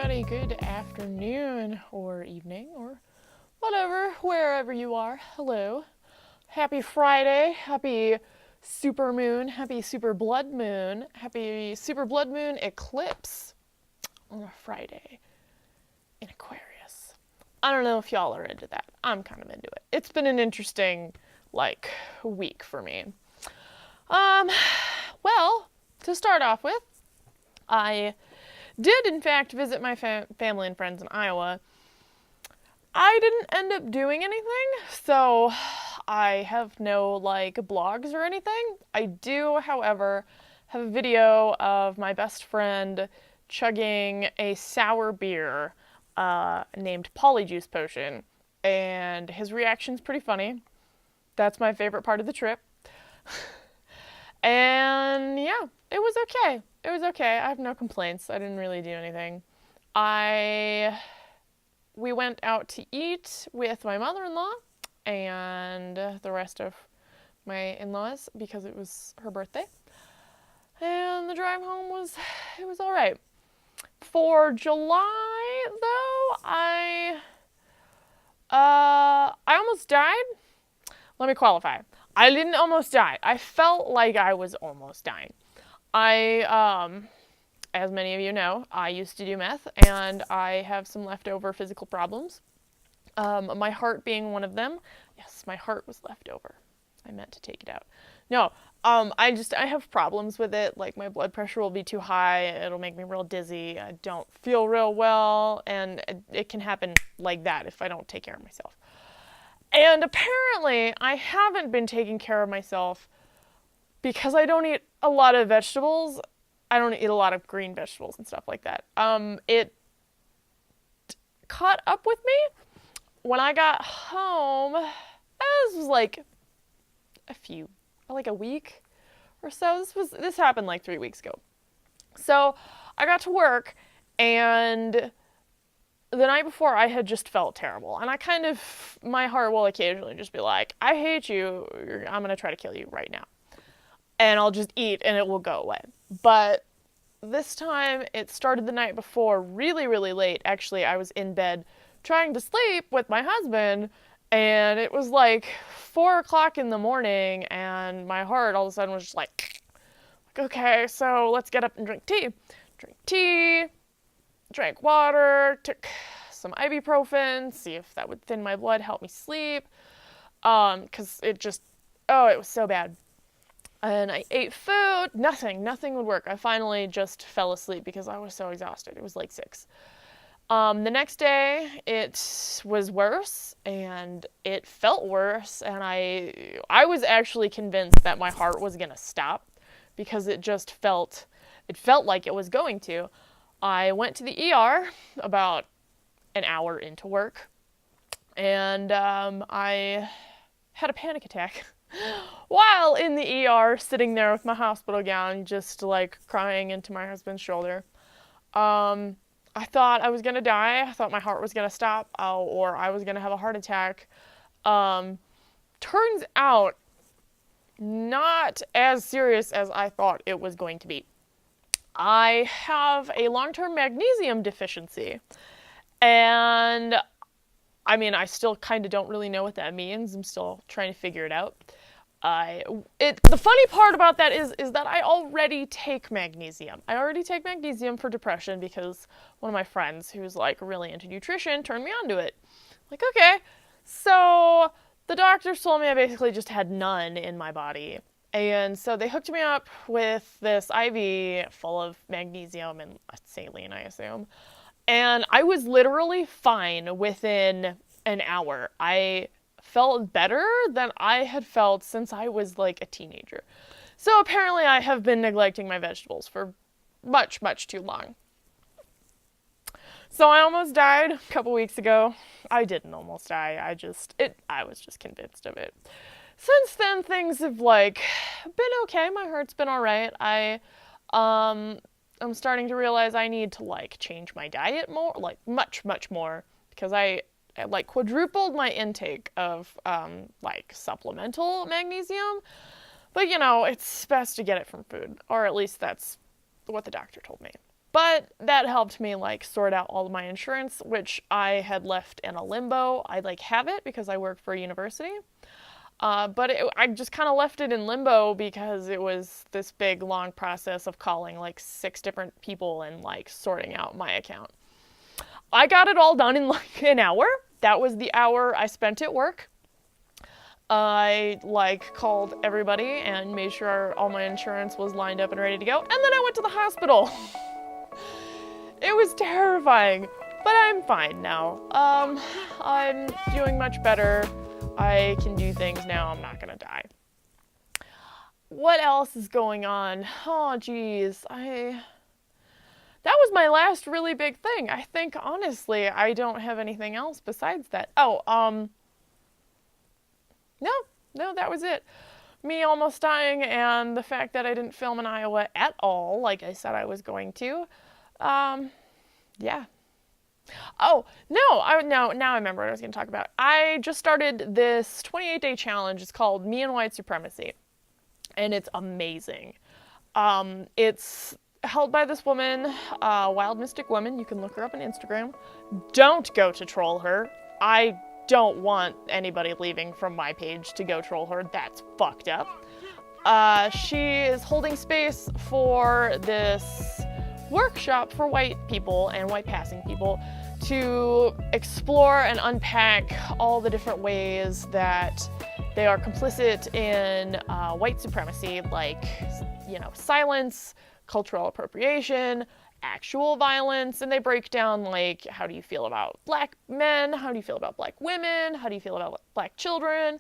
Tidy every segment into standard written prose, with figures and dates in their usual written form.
everybody. Good afternoon or evening or whatever, wherever you are. Hello. Happy Friday. Happy super moon. Happy super blood moon. Happy super blood moon eclipse on a Friday in Aquarius. I don't know if y'all are into that. I'm kind of into it. It's been an interesting, week for me. Well, to start off with, I did in fact visit my family and friends in Iowa. I didn't end up doing anything, so I have no blogs or anything. I do, however, have a video of my best friend chugging a sour beer named Polyjuice Potion, and his reaction's pretty funny. That's my favorite part of the trip. And yeah, it was okay. It was okay. I have no complaints. I didn't really do anything. We went out to eat with my mother-in-law and the rest of my in-laws because it was her birthday. And the drive home was all right. For July, though, I almost died. Let me qualify. I didn't almost die. I felt like I was almost dying. As many of you know, I used to do meth, and I have some leftover physical problems. My heart being one of them. Yes, my heart was left over. I meant to take it out. No, I have problems with it. Like, my blood pressure will be too high. It'll make me real dizzy. I don't feel real well, and it can happen like that if I don't take care of myself. And apparently, I haven't been taking care of myself because I don't eat a lot of vegetables. I don't eat a lot of green vegetables and stuff like that. It caught up with me when I got home. This was a week or so. This happened 3 weeks ago. So I got to work, and the night before I had just felt terrible. And my heart will occasionally just be like, I hate you. I'm going to try to kill you right now. And I'll just eat and it will go away. But this time it started the night before really, really late. Actually, I was in bed trying to sleep with my husband, and it was 4 o'clock in the morning, and my heart all of a sudden was just okay, so let's get up and drink tea, drank water, took some ibuprofen, see if that would thin my blood, help me sleep, because it was so bad. And I ate food, nothing would work. I finally just fell asleep because I was so exhausted. It was 6. The next day, it was worse, and it felt worse, and I was actually convinced that my heart was going to stop because it felt like it was going to. I went to the ER about an hour into work, and I had a panic attack while in the ER, sitting there with my hospital gown, just crying into my husband's shoulder. I thought I was gonna die. I thought my heart was gonna stop, or I was gonna have a heart attack. Turns out, not as serious as I thought it was going to be. I have a long-term magnesium deficiency, and I still kind of don't really know what that means. I'm still trying to figure it out. The funny part about that is that I already take magnesium. I already take magnesium for depression because one of my friends who's really into nutrition turned me on to it. Okay. So the doctors told me I basically just had none in my body. And so they hooked me up with this IV full of magnesium and saline, I assume. And I was literally fine within an hour. I felt better than I had felt since I was a teenager. So apparently I have been neglecting my vegetables for much, much too long. So I almost died a couple weeks ago. I didn't almost die. I was just convinced of it. Since then, things have been okay. My heart's been all right. I'm starting to realize I need to change my diet more, much, much more, because I quadrupled my intake of supplemental magnesium. But it's best to get it from food, or at least that's what the doctor told me. But that helped me like sort out all of my insurance, which I had left in a limbo. I like have it because I work for a university. But I just kind of left it in limbo because it was this big, long process of calling like 6 different people and like sorting out my account. I got it all done in like an hour. That was the hour I spent at work. I like called everybody and made sure all my insurance was lined up and ready to go. And then I went to the hospital. It was terrifying, but I'm fine now. I'm doing much better. I can do things now. I'm not gonna die. What else is going on? Oh, geez. That was my last really big thing. I think, honestly, I don't have anything else besides that. No, that was it. Me almost dying and the fact that I didn't film in Iowa at all, like I said I was going to. Yeah. Oh, no, now I remember what I was going to talk about. I just started this 28-day challenge. It's called Me and White Supremacy, and it's amazing. It's held by this woman, Wild Mystic Woman. You can look her up on Instagram. Don't go to troll her. I don't want anybody leaving from my page to go troll her. That's fucked up. She is holding space for this workshop for white people and white passing people to explore and unpack all the different ways that they are complicit in white supremacy, like, silence, cultural appropriation, actual violence, and they break down, like, how do you feel about black men, how do you feel about black women, how do you feel about black children,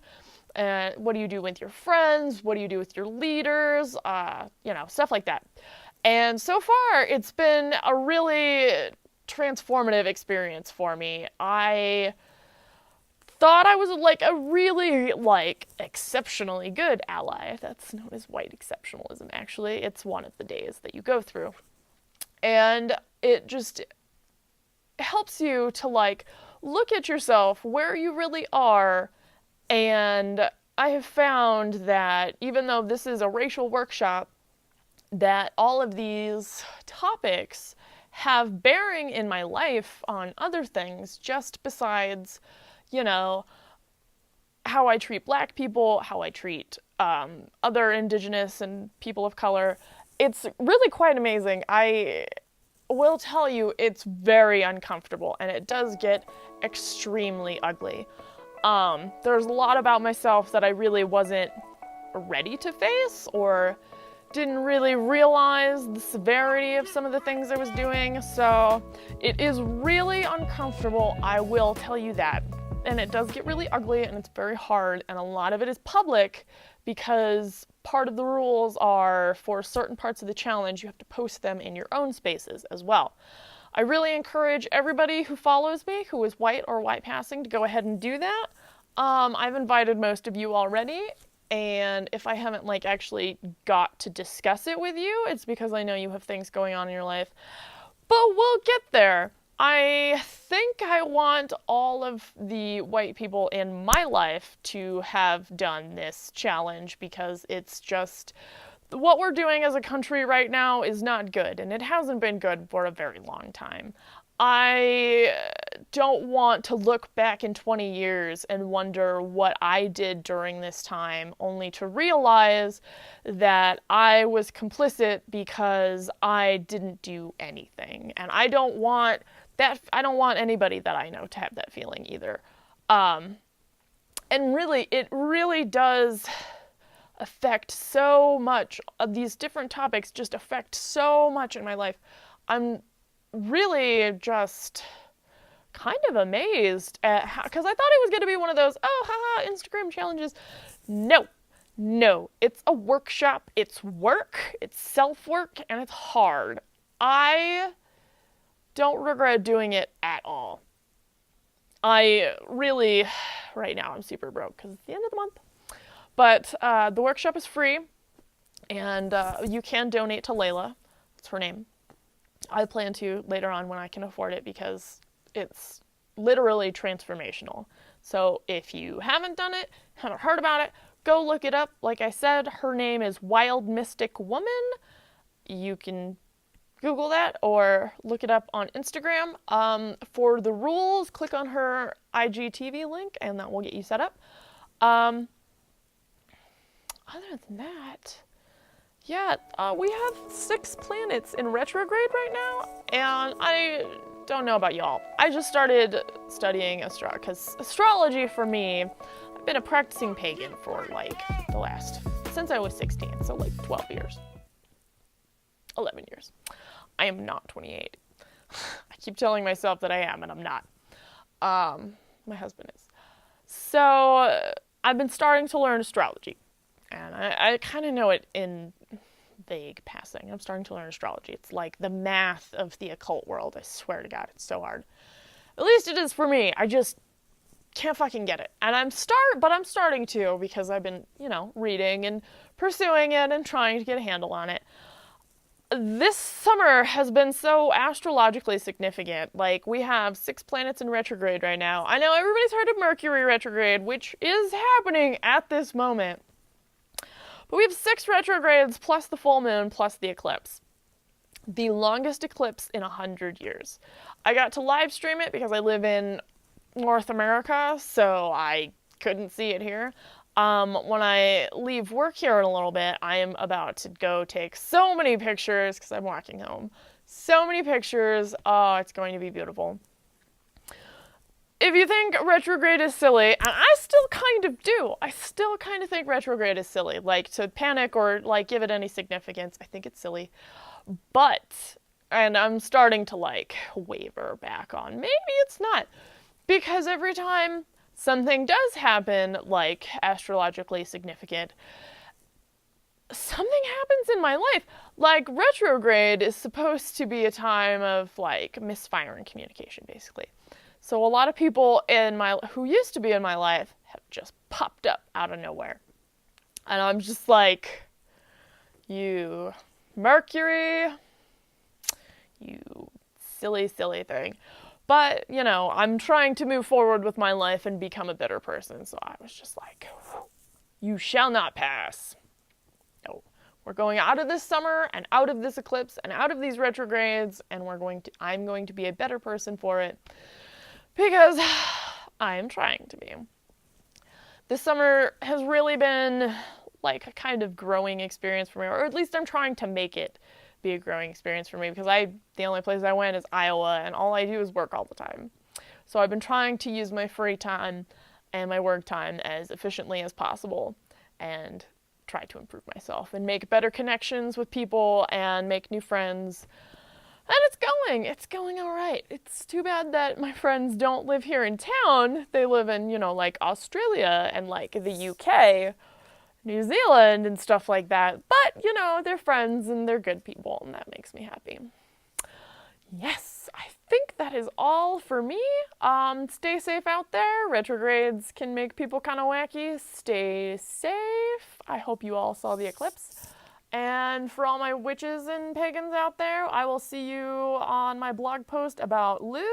and what do you do with your friends, what do you do with your leaders, stuff like that. And so far, it's been a really transformative experience for me. I thought I was like a really exceptionally good ally. That's known as white exceptionalism, actually. It's one of the days that you go through. And it just helps you to look at yourself, where you really are. And I have found that even though this is a racial workshop, that all of these topics have bearing in my life on other things, just besides, how I treat black people, how I treat other indigenous and people of color. It's really quite amazing. I will tell you, it's very uncomfortable, and it does get extremely ugly. There's a lot about myself that I really wasn't ready to face, or didn't really realize the severity of some of the things I was doing, so it is really uncomfortable, I will tell you that. And it does get really ugly, and it's very hard, and a lot of it is public, because part of the rules are, for certain parts of the challenge, you have to post them in your own spaces as well. I really encourage everybody who follows me, who is white or white passing, to go ahead and do that. I've invited most of you already, and if I haven't actually got to discuss it with you, it's because I know you have things going on in your life. But we'll get there. I think I want all of the white people in my life to have done this challenge, because it's just, what we're doing as a country right now is not good, and it hasn't been good for a very long time. I don't want to look back in 20 years and wonder what I did during this time, only to realize that I was complicit because I didn't do anything. And I don't want anybody that I know to have that feeling either. And really, it really does affect so much of these different topics, just affect so much in my life. I'm really just kind of amazed at how, because I thought it was going to be one of those, Instagram challenges. No, it's a workshop, it's work, it's self-work, and it's hard. I don't regret doing it at all. I really, right now I'm super broke because it's the end of the month, but the workshop is free, and you can donate to Layla. That's her name. I plan to later on when I can afford it, because it's literally transformational. So if you haven't done it, haven't heard about it, go look it up. Like I said, her name is Wild Mystic Woman. You can Google that or look it up on Instagram. For the rules, click on her IGTV link and that will get you set up. Other than that, yeah, we have 6 planets in retrograde right now, and I don't know about y'all. I just started studying astrology, because astrology for me, I've been a practicing pagan for like since I was 16, so like 12 years. 11 years. I am not 28. I keep telling myself that I am, and I'm not. My husband is. So I've been starting to learn astrology, and I kind of know it in vague passing. I'm starting to learn astrology. It's like the math of the occult world. I swear to God, it's so hard. At least it is for me. I just can't fucking get it. And I'm starting to, because I've been, reading and pursuing it and trying to get a handle on it. This summer has been so astrologically significant. Like, we have 6 planets in retrograde right now. I know everybody's heard of Mercury retrograde, which is happening at this moment. But we have 6 retrogrades, plus the full moon, plus the eclipse. The longest eclipse in 100 years. I got to live stream it because I live in North America, so I couldn't see it here. When I leave work here in a little bit, I am about to go take so many pictures, because I'm walking home. So many pictures. Oh, it's going to be beautiful. If you think retrograde is silly, and I still kind of do, I still kind of think retrograde is silly, like to panic or like give it any significance, I think it's silly. But, and I'm starting to like waver back on, maybe it's not, because every time something does happen, like astrologically significant, something happens in my life. Like, retrograde is supposed to be a time of like misfire in communication, basically. So a lot of people who used to be in my life have just popped up out of nowhere. And I'm just like, you Mercury, you silly, silly thing. But, I'm trying to move forward with my life and become a better person. So I was just like, you shall not pass. No, we're going out of this summer and out of this eclipse and out of these retrogrades, and I'm going to be a better person for it. Because I am trying to be. This summer has really been like a kind of growing experience for me, or at least I'm trying to make it be a growing experience for me, because the only place I went is Iowa, and all I do is work all the time. So I've been trying to use my free time and my work time as efficiently as possible, and try to improve myself and make better connections with people and make new friends. And it's going all right. It's too bad that my friends don't live here in town. They live in, like Australia and like the UK, New Zealand and stuff like that. But, they're friends and they're good people, and that makes me happy. Yes, I think that is all for me. Stay safe out there. Retrogrades can make people kind of wacky. Stay safe. I hope you all saw the eclipse. And for all my witches and pagans out there, I will see you on my blog post about Lou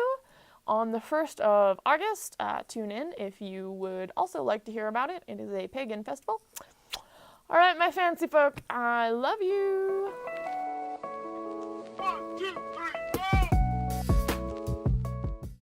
on the 1st of August. Tune in if you would also like to hear about it. It is a pagan festival. All right, my fancy folk, I love you. 1, 2,